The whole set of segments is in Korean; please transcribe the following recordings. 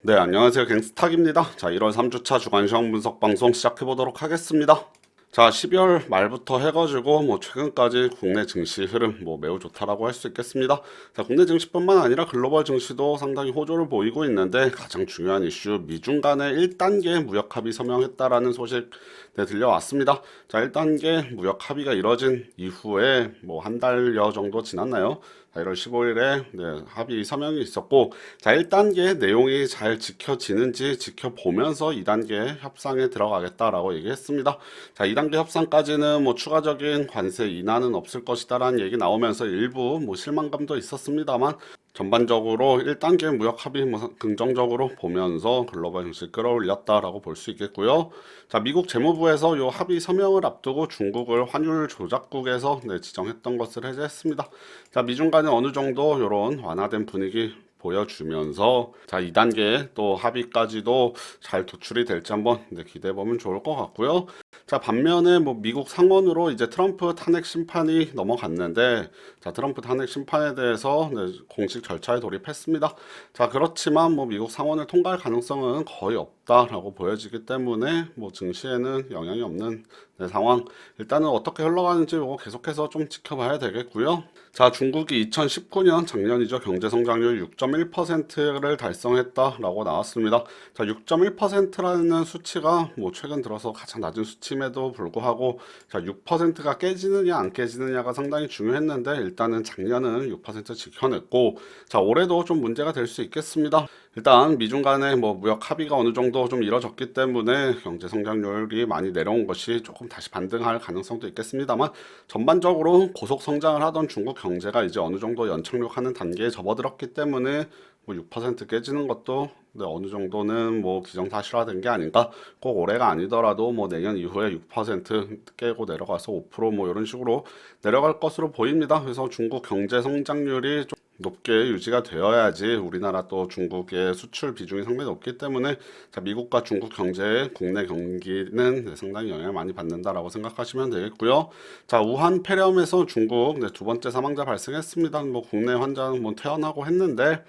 네, 안녕하세요. 갱스탁입니다. 자, 1월 3주차 주간시황 분석 방송 시작해 보도록 하겠습니다. 자, 12월 말부터 해가지고 최근까지 국내 증시 흐름 매우 좋다라고 할 수 있겠습니다. 자, 국내 증시뿐만 아니라 글로벌 증시도 상당히 호조를 보이고 있는데 가장 중요한 이슈 미중 간의 1단계 무역 합의 서명했다라는 소식 들려왔습니다. 자, 1단계 무역 합의가 이뤄진 이후에 한 달여 정도 지났나요? 자, 1월 15일에 합의 서명이 있었고, 자, 1단계 내용이 잘 지켜지는지 지켜보면서 2단계 협상에 들어가겠다라고 얘기했습니다. 자, 2단계 협상까지는 추가적인 관세 인하는 없을 것이다라는 얘기 나오면서 일부 실망감도 있었습니다만, 전반적으로 1단계 무역 합의 긍정적으로 보면서 글로벌 증시 끌어올렸다라고 볼 수 있겠고요. 자, 미국 재무부에서 이 합의 서명을 앞두고 중국을 환율 조작국에서 지정했던 것을 해제했습니다. 자, 미중 간에 어느 정도 이런 완화된 분위기 보여주면서 자, 2단계 또 합의까지도 잘 도출이 될지 한번 기대해 보면 좋을 것 같고요. 자, 반면에 미국 상원으로 이제 트럼프 탄핵 심판이 넘어갔는데, 자, 트럼프 탄핵 심판에 대해서 공식 절차에 돌입했습니다. 자, 그렇지만 미국 상원을 통과할 가능성은 거의 없다라고 보여지기 때문에 증시에는 영향이 없는 상황. 일단은 어떻게 흘러가는지 계속해서 좀 지켜봐야 되겠고요. 자, 중국이 2019년 작년이죠. 경제 성장률 6.1%를 달성했다라고 나왔습니다. 자, 6.1%라는 수치가 최근 들어서 가장 낮은 수치임에도 불구하고 자, 6%가 깨지느냐 안 깨지느냐가 상당히 중요했는데 일단은 작년은 6% 지켜냈고, 자, 올해도 좀 문제가 될 수 있겠습니다. 일단 미중 간의 무역 합의가 어느 정도 좀 이뤄졌기 때문에 경제 성장률이 많이 내려온 것이 조금 다시 반등할 가능성도 있겠습니다만, 전반적으로 고속 성장을 하던 중국 경제가 이제 어느 정도 연착륙하는 단계에 접어들었기 때문에 6% 깨지는 것도 어느 정도는 기정사실화된 게 아닌가. 꼭 올해가 아니더라도 내년 이후에 6% 깨고 내려가서 5% 이런 식으로 내려갈 것으로 보입니다. 그래서 중국 경제 성장률이 좀 높게 유지가 되어야지 우리나라 또 중국의 수출 비중이 상당히 높기 때문에 자, 미국과 중국 경제의 국내 경기는 상당히 영향을 많이 받는다라고 생각하시면 되겠고요. 자, 우한 폐렴에서 중국 두 번째 사망자 발생했습니다. 국내 환자는 퇴원하고 했는데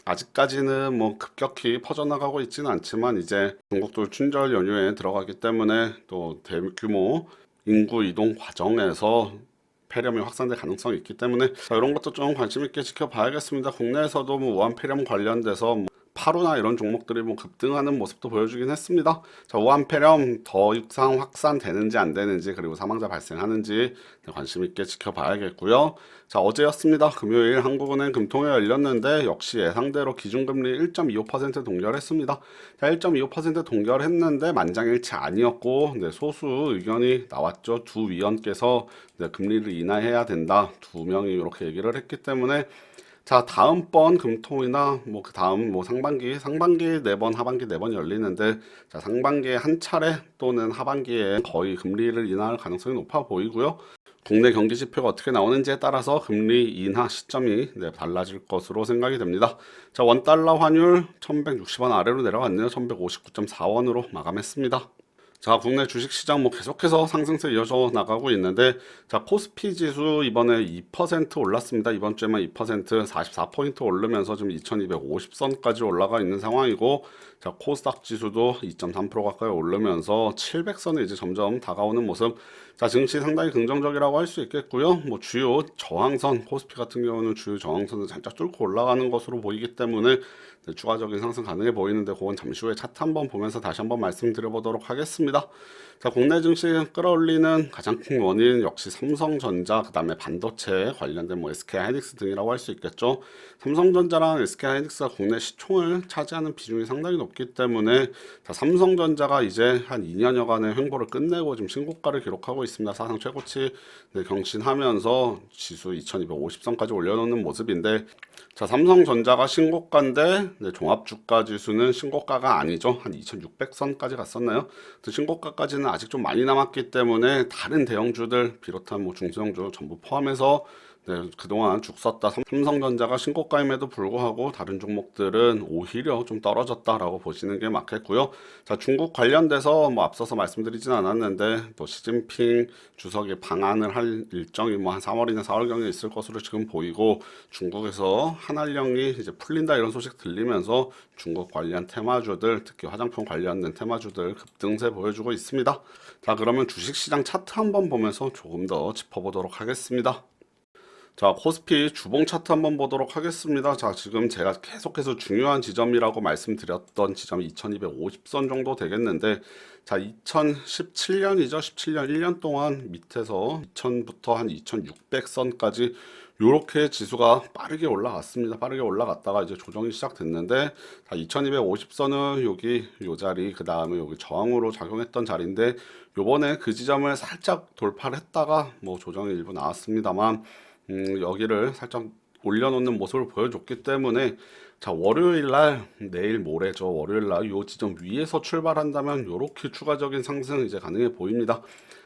아직까지는 급격히 퍼져나가고 있지는 않지만 이제 중국도 춘절 연휴에 들어가기 때문에 또 대규모 인구 이동 과정에서 폐렴이 확산될 가능성이 있기 때문에 자, 이런 것도 좀 관심 있게 지켜봐야겠습니다. 국내에서도 우한 폐렴 관련돼서 파루나 이런 종목들이 급등하는 모습도 보여주긴 했습니다. 자, 우한 폐렴 더 이상 확산되는지 안 되는지 그리고 사망자 발생하는지 관심 있게 지켜봐야겠고요. 자, 어제였습니다. 금요일 한국은행 금통회 열렸는데 역시 예상대로 기준금리 1.25% 동결했습니다. 자, 1.25% 동결했는데 만장일치 아니었고 소수 의견이 나왔죠. 두 위원께서 금리를 인하해야 된다. 두 명이 이렇게 얘기를 했기 때문에 자, 다음번 금통이나 그 다음 상반기 4번, 하반기 4번 열리는데 자, 상반기에 한 차례 또는 하반기에 거의 금리를 인하할 가능성이 높아 보이고요. 국내 경기 지표가 어떻게 나오는지에 따라서 금리 인하 시점이 달라질 것으로 생각이 됩니다. 자, 원달러 환율 1160원 아래로 내려갔네요. 1159.4원으로 마감했습니다. 자, 국내 주식시장 계속해서 상승세 이어져 나가고 있는데 자, 코스피 지수 이번에 2% 올랐습니다. 이번 주에만 2% 44포인트 오르면서 지금 2250선까지 올라가 있는 상황이고 자, 코스닥 지수도 2.3% 가까이 오르면서 700선을 이제 점점 다가오는 모습. 자, 증시 상당히 긍정적이라고 할 수 있겠고요. 주요 저항선 코스피 같은 경우는 주요 저항선을 살짝 뚫고 올라가는 것으로 보이기 때문에 추가적인 상승 가능해 보이는데 그건 잠시 후에 차트 한번 보면서 다시 한번 말씀드려 보도록 하겠습니다. 자, 국내 증시 끌어올리는 가장 큰 원인 역시 삼성전자, 그 다음에 반도체 관련된 SK하이닉스 등이라고 할 수 있겠죠. 삼성전자랑 SK하이닉스가 국내 시총을 차지하는 비중이 상당히 높기 때문에 자, 삼성전자가 이제 한 2년여간의 횡보를 끝내고 지금 신고가를 기록하고 있습니다. 사상 최고치 경신하면서 지수 2250선까지 올려놓는 모습인데 자, 삼성전자가 신고가인데 종합주가 지수는 신고가가 아니죠. 한 2600선까지 갔었나요? 그 신고가까지는 아직 좀 많이 남았기 때문에 다른 대형주들 비롯한 중소형주 전부 포함해서 네, 그동안 죽 썼다 삼성전자가 신고가임에도 불구하고 다른 종목들은 오히려 좀 떨어졌다라고 보시는 게 맞겠고요. 자, 중국 관련돼서 뭐 앞서서 말씀드리진 않았는데 또 시진핑 주석이 방한을 할 일정이 뭐 한 3월이나 4월경에 있을 것으로 지금 보이고 중국에서 한한령이 이제 풀린다 이런 소식 들리면서 중국 관련 테마주들 특히 화장품 관련된 테마주들 급등세 보여주고 있습니다. 자, 그러면 주식시장 차트 한번 보면서 조금 더 짚어보도록 하겠습니다. 자, 코스피 주봉 차트 한번 보도록 하겠습니다. 자, 지금 제가 계속해서 중요한 지점이라고 말씀드렸던 지점이 2250선 정도 되겠는데, 자, 2017년이죠. 17년 1년 동안 밑에서 2000부터 한 2600선까지 요렇게 지수가 빠르게 올라갔습니다. 빠르게 올라갔다가 이제 조정이 시작됐는데, 자, 2250선은 여기 요 자리, 그 다음에 여기 저항으로 작용했던 자리인데, 요번에 그 지점을 살짝 돌파를 했다가 뭐 조정이 일부 나왔습니다만, 여기를 살짝 올려놓는 모습을 보여줬기 때문에 자, 월요일 날 내일 모레죠. 월요일 날 요 지점 위에서 출발한다면 요렇게 추가적인 상승 이제 가능해 보입니다.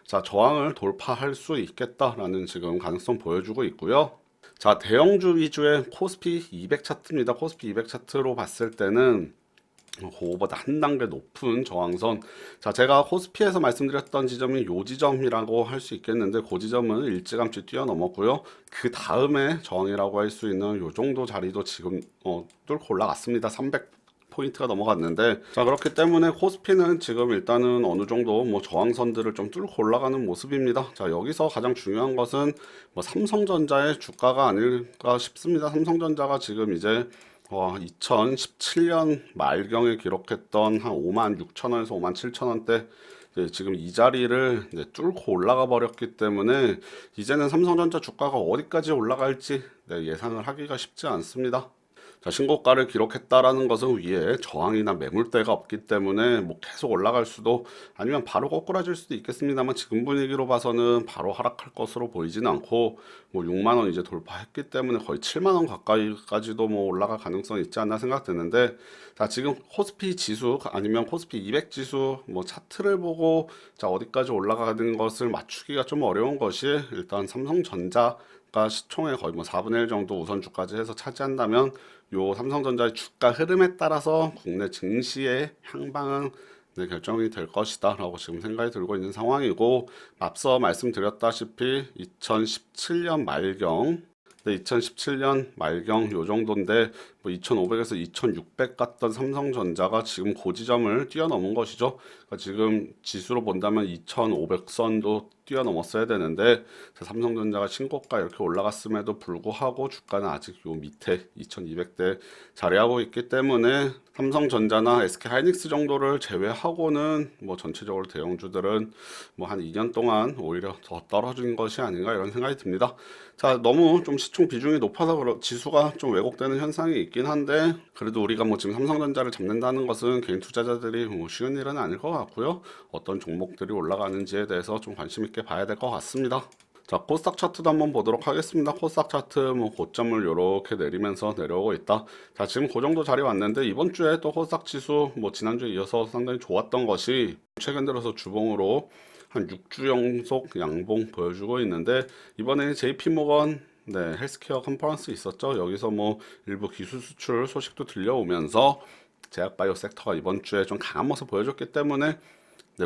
자, 저항을 돌파할 수 있겠다라는 지금 가능성 보여주고 있고요. 자, 대형주 위주의 코스피 200 차트입니다. 코스피 200 차트로 봤을 때는 그거보다 한 단계 높은 저항선. 자, 제가 코스피에서 말씀드렸던 지점이 요 지점이라고 할 수 있겠는데 그 지점은 일찌감치 뛰어넘었고요. 그 다음에 저항이라고 할 수 있는 요 정도 자리도 지금 뚫고 올라갔습니다. 300포인트가 넘어갔는데 자, 그렇기 때문에 코스피는 지금 일단은 어느 정도 뭐 저항선들을 좀 뚫고 올라가는 모습입니다. 자, 여기서 가장 중요한 것은 뭐 삼성전자의 주가가 아닐까 싶습니다. 삼성전자가 지금 이제 2017년 말경에 기록했던 한 56,000원에서 57,000원대 지금 이 자리를 뚫고 올라가 버렸기 때문에 이제는 삼성전자 주가가 어디까지 올라갈지 예상을 하기가 쉽지 않습니다. 자, 신고가를 기록했다라는 것은 위에 저항이나 매물대가 없기 때문에 뭐 계속 올라갈 수도 아니면 바로 거꾸라질 수도 있겠습니다만 지금 분위기로 봐서는 바로 하락할 것으로 보이지는 않고 뭐 6만 원 이제 돌파했기 때문에 거의 7만 원 가까이까지도 뭐 올라갈 가능성이 있지 않나 생각되는데 자, 지금 코스피 지수 아니면 코스피 200 지수 뭐 차트를 보고 자, 어디까지 올라가는 것을 맞추기가 좀 어려운 것이 일단 삼성전자 가 시총의 거의 뭐 4분의 1 정도 우선주까지 해서 차지한다면 요 삼성전자의 주가 흐름에 따라서 국내 증시의 향방은 결정이 될 것이다 라고 지금 생각이 들고 있는 상황이고 앞서 말씀드렸다시피 2017년 말경 2017년 말경 요 정도인데 뭐 2,500에서 2,600 갔던 삼성전자가 지금 고지점을 뛰어넘은 것이죠. 그러니까 지금 지수로 본다면 2,500선도 뛰어넘었어야 되는데 삼성전자가 신고가 이렇게 올라갔음에도 불구하고 주가는 아직 요 밑에 2,200대 자리하고 있기 때문에 삼성전자나 SK하이닉스 정도를 제외하고는 뭐 전체적으로 대형주들은 뭐 한 2년 동안 오히려 더 떨어진 것이 아닌가 이런 생각이 듭니다. 자, 너무 좀 시총 비중이 높아서 지수가 좀 왜곡되는 현상이 있긴 한데 그래도 우리가 뭐 지금 삼성전자를 잡는다는 것은 개인 투자자들이 뭐 쉬운 일은 아닐 것 같고요. 어떤 종목들이 올라가는지에 대해서 좀 관심 있게 봐야 될 것 같습니다. 자, 코스닥 차트도 한번 보도록 하겠습니다. 코스닥 차트 뭐 고점을 이렇게 내리면서 내려오고 있다. 자, 지금 그 정도 자리 왔는데 이번 주에 또 코스닥 지수 뭐 지난주에 이어서 상당히 좋았던 것이 최근 들어서 주봉으로 한 6주 연속 양봉 보여주고 있는데 이번에 JP모건 헬스케어 컨퍼런스 있었죠. 여기서 뭐 일부 기술 수출 소식도 들려오면서 제약바이오 섹터가 이번 주에 좀 강한 모습 보여줬기 때문에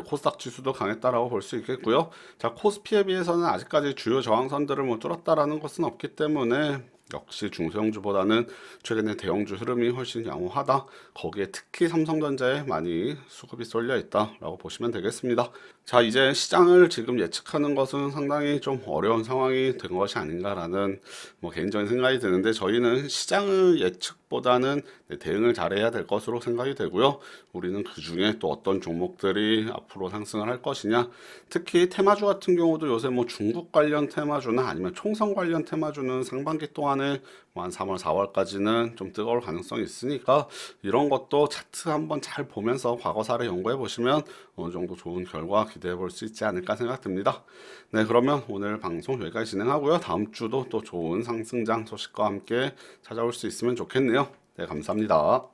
코스닥 지수도 강했다라고 볼 수 있겠고요. 자, 코스피에 비해서는 아직까지 주요 저항선들을 뭐 뚫었다라는 것은 없기 때문에 역시 중소형주보다는 최근에 대형주 흐름이 훨씬 양호하다. 거기에 특히 삼성전자에 많이 수급이 쏠려 있다라고 보시면 되겠습니다. 자, 이제 시장을 지금 예측하는 것은 상당히 좀 어려운 상황이 된 것이 아닌가라는 뭐 개인적인 생각이 드는데 저희는 시장의 예측보다는 대응을 잘해야 될 것으로 생각이 되고요. 우리는 그 중에 또 어떤 종목들이 앞으로 상승을 할 것이냐. 특히 테마주 같은 경우도 요새 뭐 중국 관련 테마주나 아니면 총선 관련 테마주는 상반기 동안에 한 3월, 4월까지는 좀 뜨거울 가능성이 있으니까 이런 것도 차트 한번 잘 보면서 과거 사례 연구해 보시면 어느 정도 좋은 결과 기대해 볼 수 있지 않을까 생각됩니다. 네, 그러면 오늘 방송 여기까지 진행하고요. 다음 주도 또 좋은 상승장 소식과 함께 찾아올 수 있으면 좋겠네요. 네, 감사합니다.